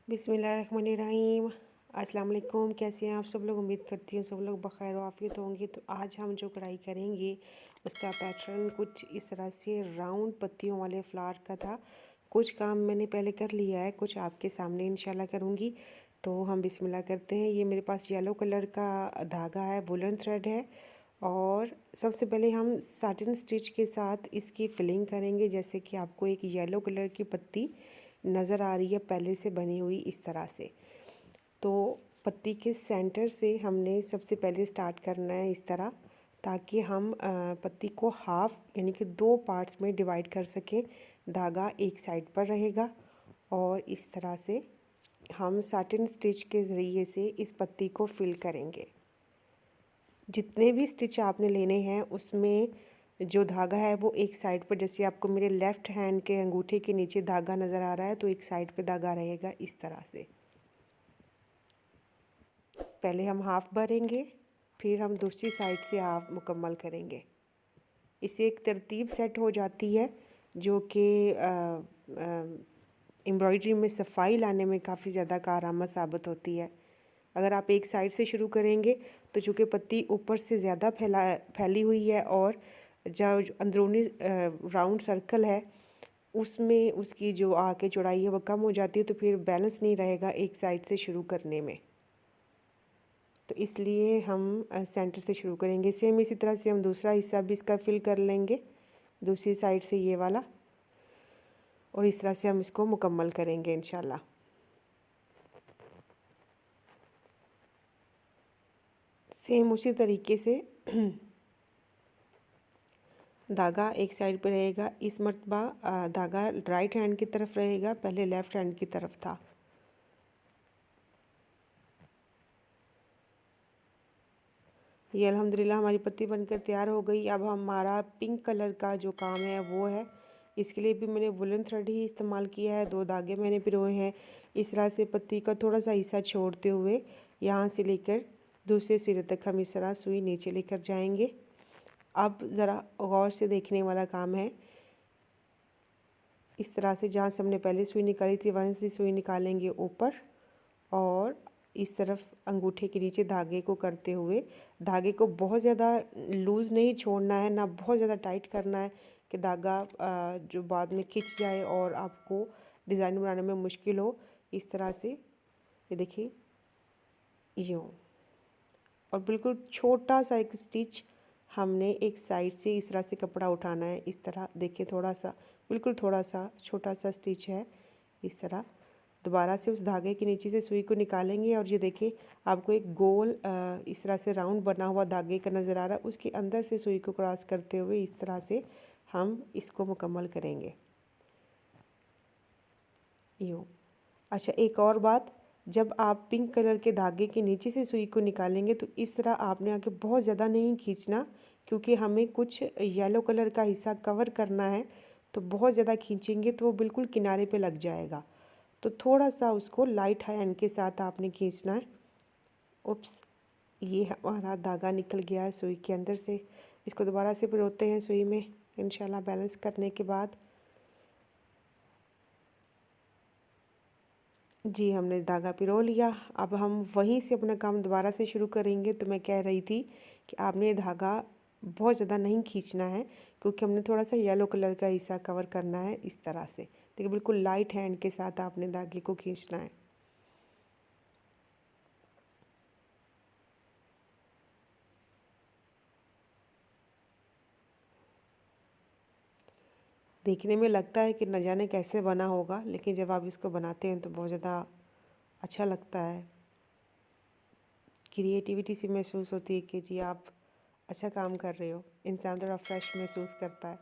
बिस्मिल्लाहिर्रहमानिर्रहीम। अस्सलाम वालेकुम। कैसे हैं आप सब लोग? उम्मीद करती हूँ सब लोग बख़ैर व आफ़ियत होंगे। तो आज हम जो कढ़ाई करेंगे उसका पैटर्न कुछ इस तरह से राउंड पत्तियों वाले फ्लावर का था। कुछ काम मैंने पहले कर लिया है, कुछ आपके सामने इंशाल्लाह करूँगी। तो हम बिस्मिल्लाह करते हैं। ये मेरे पास येलो कलर का धागा है, वुलन थ्रेड है। और सबसे पहले हम साटिन स्टिच के साथ इसकी फिलिंग करेंगे। जैसे कि आपको एक येलो कलर की पत्ती नज़र आ रही है पहले से बनी हुई इस तरह से। तो पत्ती के सेंटर से हमने सबसे पहले स्टार्ट करना है इस तरह, ताकि हम पत्ती को हाफ यानी कि 2 पार्ट्स में डिवाइड कर सकें। धागा एक साइड पर रहेगा और इस तरह से हम साटिन स्टिच के ज़रिए से इस पत्ती को फिल करेंगे। जितने भी स्टिच आपने लेने हैं उसमें जो धागा है वो एक साइड पर, जैसे आपको मेरे लेफ़्ट हैंड के अंगूठे के नीचे धागा नज़र आ रहा है तो एक साइड पे धागा रहेगा इस तरह से। पहले हम हाफ़ भरेंगे, फिर हम दूसरी साइड से हाफ़ मुकम्मल करेंगे। इससे एक तरतीब सेट हो जाती है जो कि एम्ब्रॉयडरी में सफाई लाने में काफ़ी ज़्यादा कारआमद साबित होती है। अगर आप एक साइड से शुरू करेंगे तो चूँकि पत्ती ऊपर से ज़्यादा फैली हुई है और जो अंदरूनी राउंड सर्कल है उसमें उसकी जो आगे चौड़ाई है वो कम हो जाती है, तो फिर बैलेंस नहीं रहेगा एक साइड से शुरू करने में। तो इसलिए हम सेंटर से शुरू करेंगे। सेम इसी तरह से हम दूसरा हिस्सा भी इसका फिल कर लेंगे दूसरी साइड से ये वाला, और इस तरह से हम इसको मुकम्मल करेंगे इंशाल्लाह। सेम उसी तरीके से धागा एक साइड पे रहेगा। इस मर्तबा धागा राइट हैंड की तरफ रहेगा, पहले लेफ़्ट हैंड की तरफ था। ये अल्हम्दुलिल्लाह हमारी पत्ती बनकर तैयार हो गई। अब हमारा पिंक कलर का जो काम है वो है। इसके लिए भी मैंने वुलन थ्रेड ही इस्तेमाल किया है। 2 धागे मैंने पिरोए हैं। इस तरह से पत्ती का थोड़ा सा हिस्सा छोड़ते हुए यहाँ से लेकर दूसरे सिरे तक हम इस तरह सुई नीचे लेकर जाएंगे। अब ज़रा गौर से देखने वाला काम है। इस तरह से जहाँ से हमने पहले सुई निकाली थी वहीं से सुई निकालेंगे ऊपर, और इस तरफ अंगूठे के नीचे धागे को करते हुए, धागे को बहुत ज़्यादा लूज़ नहीं छोड़ना है, ना बहुत ज़्यादा टाइट करना है कि धागा जो बाद में खिंच जाए और आपको डिज़ाइन बनाने में मुश्किल हो। इस तरह से ये देखिए यूँ, और बिल्कुल छोटा सा एक स्टिच हमने एक साइड से इस तरह से कपड़ा उठाना है। इस तरह देखिए, थोड़ा सा बिल्कुल थोड़ा सा छोटा सा स्टिच है। इस तरह दोबारा से उस धागे के नीचे से सुई को निकालेंगे और ये देखिए आपको एक गोल इस तरह से राउंड बना हुआ धागे का नज़र आ रहा है। उसके अंदर से सुई को क्रॉस करते हुए इस तरह से हम इसको मुकम्मल करेंगे यूँ। अच्छा, एक और बात, जब आप पिंक कलर के धागे के नीचे से सुई को निकालेंगे तो इस तरह आपने आगे बहुत ज़्यादा नहीं खींचना, क्योंकि हमें कुछ येलो कलर का हिस्सा कवर करना है। तो बहुत ज़्यादा खींचेंगे तो वो बिल्कुल किनारे पे लग जाएगा। तो थोड़ा सा उसको लाइट हैंड के साथ आपने खींचना है। उप्स, ये हमारा धागा निकल गया है सुई के अंदर से। इसको दोबारा से पिरोते हैं सुई में इंशाल्लाह बैलेंस करने के बाद। जी, हमने धागा पिरो लिया। अब हम वहीं से अपना काम दोबारा से शुरू करेंगे। तो मैं कह रही थी कि आपने धागा बहुत ज़्यादा नहीं खींचना है, क्योंकि हमने थोड़ा सा येलो कलर का हिस्सा कवर करना है इस तरह से। देखिए बिल्कुल लाइट हैंड के साथ आपने धागे को खींचना है। देखने में लगता है कि न जाने कैसे बना होगा, लेकिन जब आप इसको बनाते हैं तो बहुत ज़्यादा अच्छा लगता है। क्रिएटिविटी सी महसूस होती है कि जी आप अच्छा काम कर रहे हो। इंसान थोड़ा फ्रेश महसूस करता है,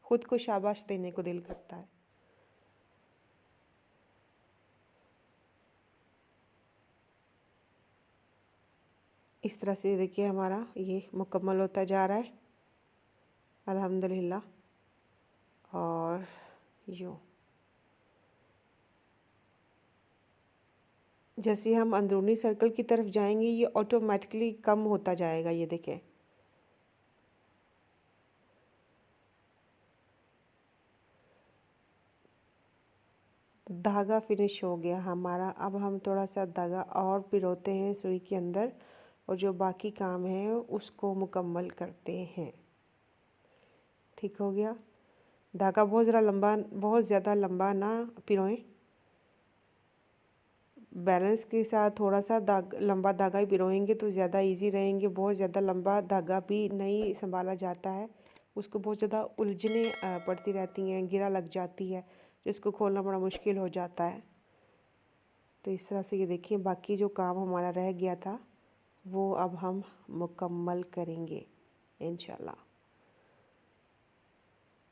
ख़ुद को शाबाश देने को दिल करता है। इस तरह से देखिए हमारा ये मुकम्मल होता जा रहा है अल्हम्दुलिल्लाह। और यूँ जैसे हम अंदरूनी सर्कल की तरफ जाएंगे ये ऑटोमेटिकली कम होता जाएगा। ये देखें, धागा फिनिश हो गया हमारा। अब हम थोड़ा सा धागा और पिरोते हैं सुई के अंदर और जो बाकी काम है उसको मुकम्मल करते हैं। ठीक हो गया। धागा बहुत ज़्यादा लंबा ना पिरोएं, बैलेंस के साथ थोड़ा सा लंबा धागा ही पिरोएंगे तो ज़्यादा इजी रहेंगे। बहुत ज़्यादा लंबा धागा भी नहीं संभाला जाता है, उसको बहुत ज़्यादा उलझने पड़ती रहती हैं, गिरा लग जाती है, जिसको खोलना बड़ा मुश्किल हो जाता है। तो इस तरह से ये देखिए बाकी जो काम हमारा रह गया था वो अब हम मुकम्मल करेंगे इंशाल्लाह।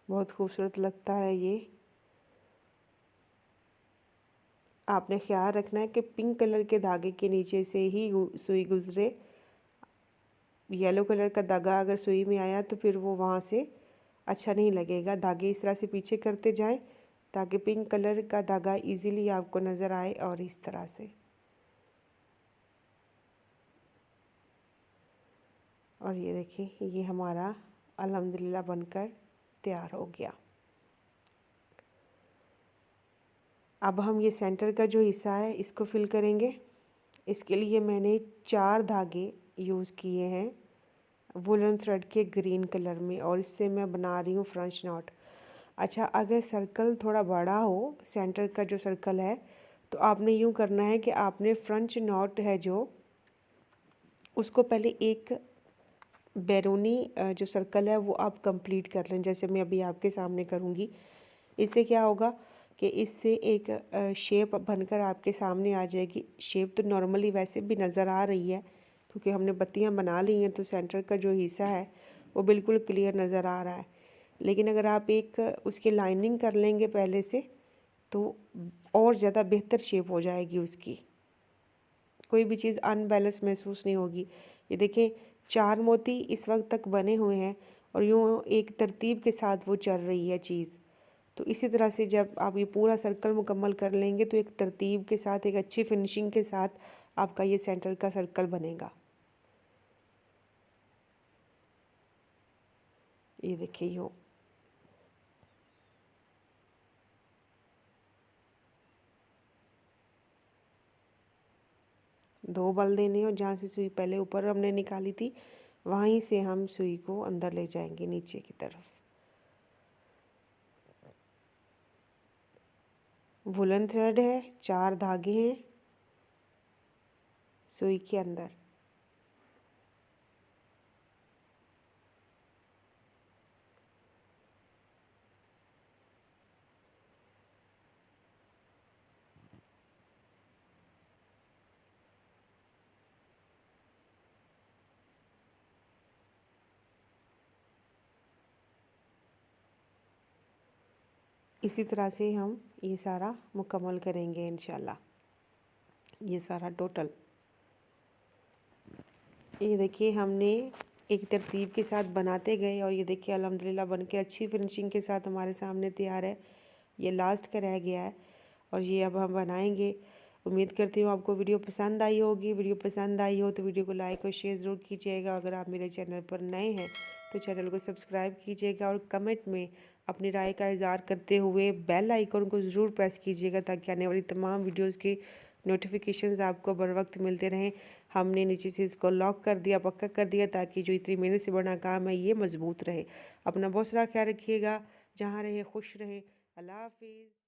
बहुत खूबसूरत लगता है ये। आपने ख्याल रखना है कि पिंक कलर के धागे के नीचे से ही सुई गुजरे। येलो कलर का धागा अगर सुई में आया तो फिर वो वहाँ से अच्छा नहीं लगेगा। धागे इस तरह से पीछे करते जाएं ताकि पिंक कलर का धागा इजीली आपको नज़र आए। और इस तरह से, और ये देखिए ये हमारा अल्हम्दुलिल्लाह बनकर तैयार हो गया। अब हम ये सेंटर का जो हिस्सा है इसको फिल करेंगे। इसके लिए मैंने 4 धागे यूज़ किए हैं वुलन थ्रेड के ग्रीन कलर में, और इससे मैं बना रही हूँ फ्रेंच नॉट। अच्छा, अगर सर्कल थोड़ा बड़ा हो, सेंटर का जो सर्कल है, तो आपने यूँ करना है कि आपने फ्रेंच नॉट है जो उसको पहले एक बैरूनी जो सर्कल है वो आप कंप्लीट कर लें, जैसे मैं अभी आपके सामने करूँगी। इससे क्या होगा कि इससे एक शेप बनकर आपके सामने आ जाएगी। शेप तो नॉर्मली वैसे भी नज़र आ रही है क्योंकि हमने बत्तियां बना ली हैं, तो सेंटर का जो हिस्सा है वो बिल्कुल क्लियर नज़र आ रहा है। लेकिन अगर आप एक उसकी लाइनिंग कर लेंगे पहले से तो और ज़्यादा बेहतर शेप हो जाएगी उसकी, कोई भी चीज़ अनबैलेंस महसूस नहीं होगी। ये देखें 4 मोती इस वक्त तक बने हुए हैं और यूँ एक तरतीब के साथ वो चल रही है चीज़। तो इसी तरह से जब आप ये पूरा सर्कल मुकम्मल कर लेंगे तो एक तरतीब के साथ, एक अच्छी फिनिशिंग के साथ आपका ये सेंटर का सर्कल बनेगा। ये देखिए यूँ। दो बल देने और जहाँ से सुई पहले ऊपर हमने निकाली थी वहीं से हम सुई को अंदर ले जाएंगे नीचे की तरफ। वुलन थ्रेड है, 4 धागे हैं सुई के अंदर। इसी तरह से हम ये सारा मुकम्मल करेंगे इंशाल्लाह। ये सारा टोटल, ये देखिए हमने एक तरतीब के साथ बनाते गए और ये देखिए अल्हम्दुलिल्लाह बन के अच्छी फिनिशिंग के साथ हमारे सामने तैयार है। ये लास्ट का रह गया है और ये अब हम बनाएंगे। उम्मीद करती हूँ आपको वीडियो पसंद आई होगी। वीडियो पसंद आई हो तो वीडियो को लाइक और शेयर ज़रूर कीजिएगा। अगर आप मेरे चैनल पर नए हैं तो चैनल को सब्सक्राइब कीजिएगा और कमेंट में अपनी राय का इज़हार करते हुए बेल आइकन को ज़रूर प्रेस कीजिएगा ताकि आने वाली तमाम वीडियोज़ की नोटिफिकेशंस आपको बर वक्त मिलते रहें। हमने नीचे से इसको लॉक कर दिया, पक्का कर दिया ताकि जो इतनी मेहनत से बना काम है ये मज़बूत रहे। अपना बहुत सारा ख्याल रखिएगा, जहाँ रहे खुश रहे। अल्लाह हाफिज़।